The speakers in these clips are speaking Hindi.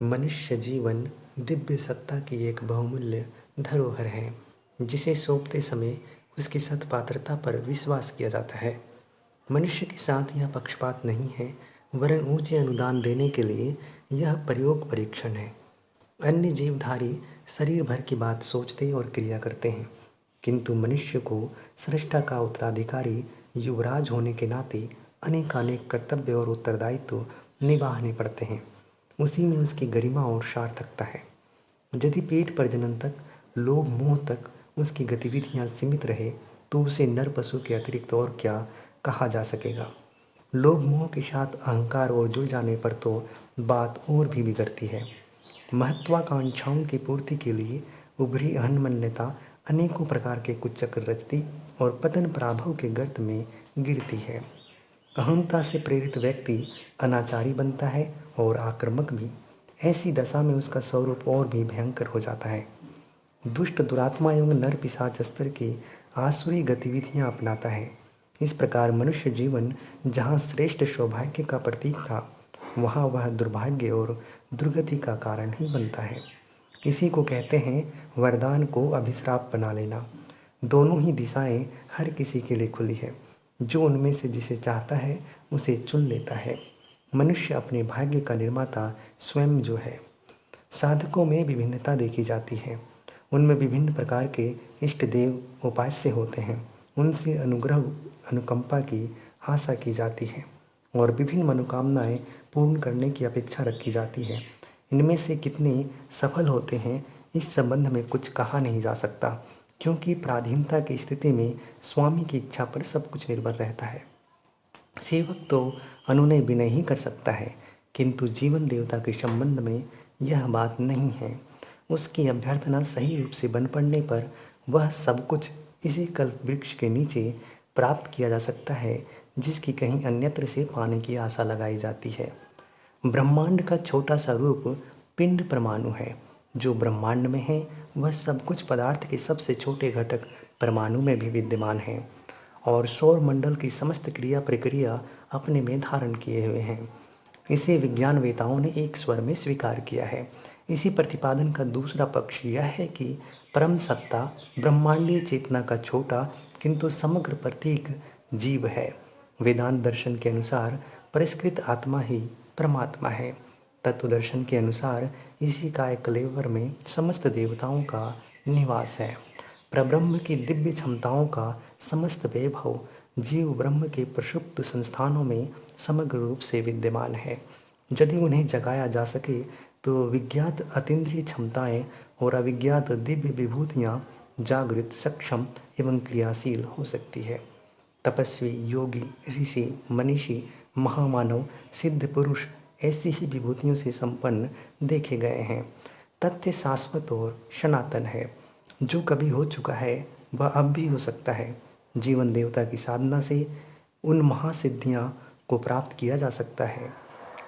मनुष्य जीवन दिव्य सत्ता की एक बहुमूल्य धरोहर है, जिसे सौंपते समय उसकी सत्पात्रता पर विश्वास किया जाता है। मनुष्य के साथ यह पक्षपात नहीं है, वरन ऊंचे अनुदान देने के लिए यह प्रयोग परीक्षण है। अन्य जीवधारी शरीर भर की बात सोचते और क्रिया करते हैं, किंतु मनुष्य को सृष्टा का उत्तराधिकारी युवराज होने के नाते अनेकानेक कर्तव्य और उत्तरदायित्व निभाने पड़ते हैं। उसी में उसकी गरिमा और सार्थकता है। यदि पेट प्रजनन तक, लोभ मोह तक उसकी गतिविधियां सीमित रहे तो उसे नर पशु के अतिरिक्त और क्या कहा जा सकेगा। लोभ मोह के साथ अहंकार और जुड़ जाने पर तो बात और भी बिगड़ती है। महत्वाकांक्षाओं की पूर्ति के लिए उभरी अहंमन्यता अनेकों प्रकार के कुचक्र रचती और पतन पराभव के गर्त में गिरती है। अहंता से प्रेरित व्यक्ति अनाचारी बनता है और आक्रामक भी। ऐसी दशा में उसका स्वरूप और भी भयंकर हो जाता है। दुष्ट दुरात्मा एवं नर पिशाच स्तर की आसुरी गतिविधियां अपनाता है। इस प्रकार मनुष्य जीवन जहाँ श्रेष्ठ सौभाग्य का प्रतीक था, वहाँ वह दुर्भाग्य और दुर्गति का कारण ही बनता है। इसी को कहते हैं वरदान को अभिश्राप बना लेना। दोनों ही दिशाएं हर किसी के लिए खुली है। जो उनमें से जिसे चाहता है उसे चुन लेता है। मनुष्य अपने भाग्य का निर्माता स्वयं जो है। साधकों में विभिन्नता देखी जाती है। उनमें विभिन्न प्रकार के इष्ट देव उपास्य होते हैं। उनसे अनुग्रह अनुकंपा की आशा की जाती है और विभिन्न मनोकामनाएं पूर्ण करने की अपेक्षा रखी जाती है। इनमें से कितने सफल होते हैं, इस संबंध में कुछ कहा नहीं जा सकता, क्योंकि पराधीनता की स्थिति में स्वामी की इच्छा पर सब कुछ निर्भर रहता है। सेवक तो अनुनय विनय ही कर सकता है, किंतु जीवन देवता के संबंध में यह बात नहीं है। उसकी अभ्यर्थना सही रूप से बन पड़ने पर वह सब कुछ इसी कल्प वृक्ष के नीचे प्राप्त किया जा सकता है, जिसकी कहीं अन्यत्र से पाने की आशा लगाई जाती है। ब्रह्मांड का छोटा सा रूप पिंड परमाणु है। जो ब्रह्मांड में है वह सब कुछ पदार्थ के सबसे छोटे घटक परमाणु में भी विद्यमान है और सौर मंडल की समस्त क्रिया प्रक्रिया अपने में धारण किए हुए हैं। इसे विज्ञानवेताओं ने एक स्वर में स्वीकार किया है। इसी प्रतिपादन का दूसरा पक्ष यह है कि परम सत्ता ब्रह्मांडीय चेतना का छोटा किंतु समग्र प्रतीक जीव है। वेदांत दर्शन के अनुसार परिष्कृत आत्मा ही परमात्मा है। तत्व दर्शन के अनुसार इसी काय कलेवर में समस्त देवताओं का निवास है। परब्रह्म की दिव्य क्षमताओं का समस्त वैभव जीव ब्रह्म के प्रसुप्त संस्थानों में समग्र रूप से विद्यमान है। यदि उन्हें जगाया जा सके तो विज्ञात अतीन्द्रिय क्षमताएं और अविज्ञात दिव्य विभूतियाँ जागृत, सक्षम एवं क्रियाशील हो सकती है। तपस्वी, योगी, ऋषि, मनीषी, महामानव, सिद्ध पुरुष ऐसी ही विभूतियों से संपन्न देखे गए हैं। तथ्य शाश्वत और सनातन है। जो कभी हो चुका है वह अब भी हो सकता है। जीवन देवता की साधना से उन महासिद्धियां को प्राप्त किया जा सकता है।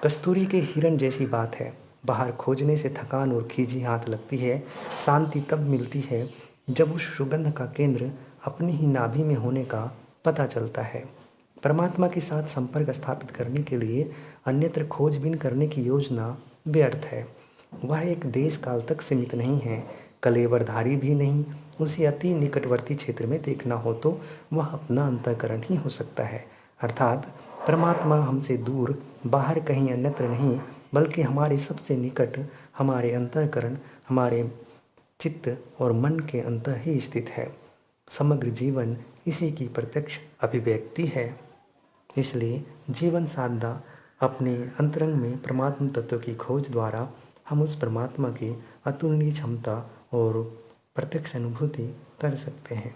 कस्तूरी के हिरण जैसी बात है। बाहर खोजने से थकान और खींची हाथ लगती है। शांति तब मिलती है जब उस सुगंध का केंद्र अपनी ही नाभि में होने का पता चलता है। परमात्मा के साथ संपर्क स्थापित करने के लिए अन्यत्र खोजबीन करने की योजना व्यर्थ है। वह एक देश काल तक सीमित नहीं है, कलेवरधारी भी नहीं। उसे अति निकटवर्ती क्षेत्र में देखना हो तो वह अपना अंतःकरण ही हो सकता है। अर्थात परमात्मा हमसे दूर बाहर कहीं अन्यत्र नहीं, बल्कि हमारे सबसे निकट हमारे अंतःकरण, हमारे चित्त और मन के अंतः ही स्थित है। समग्र जीवन इसी की प्रत्यक्ष अभिव्यक्ति है। इसलिए जीवन साधना अपने अंतरंग में परमात्मा तत्व की खोज द्वारा हम उस परमात्मा की अतुलनीय क्षमता और प्रत्यक्ष अनुभूति कर सकते हैं।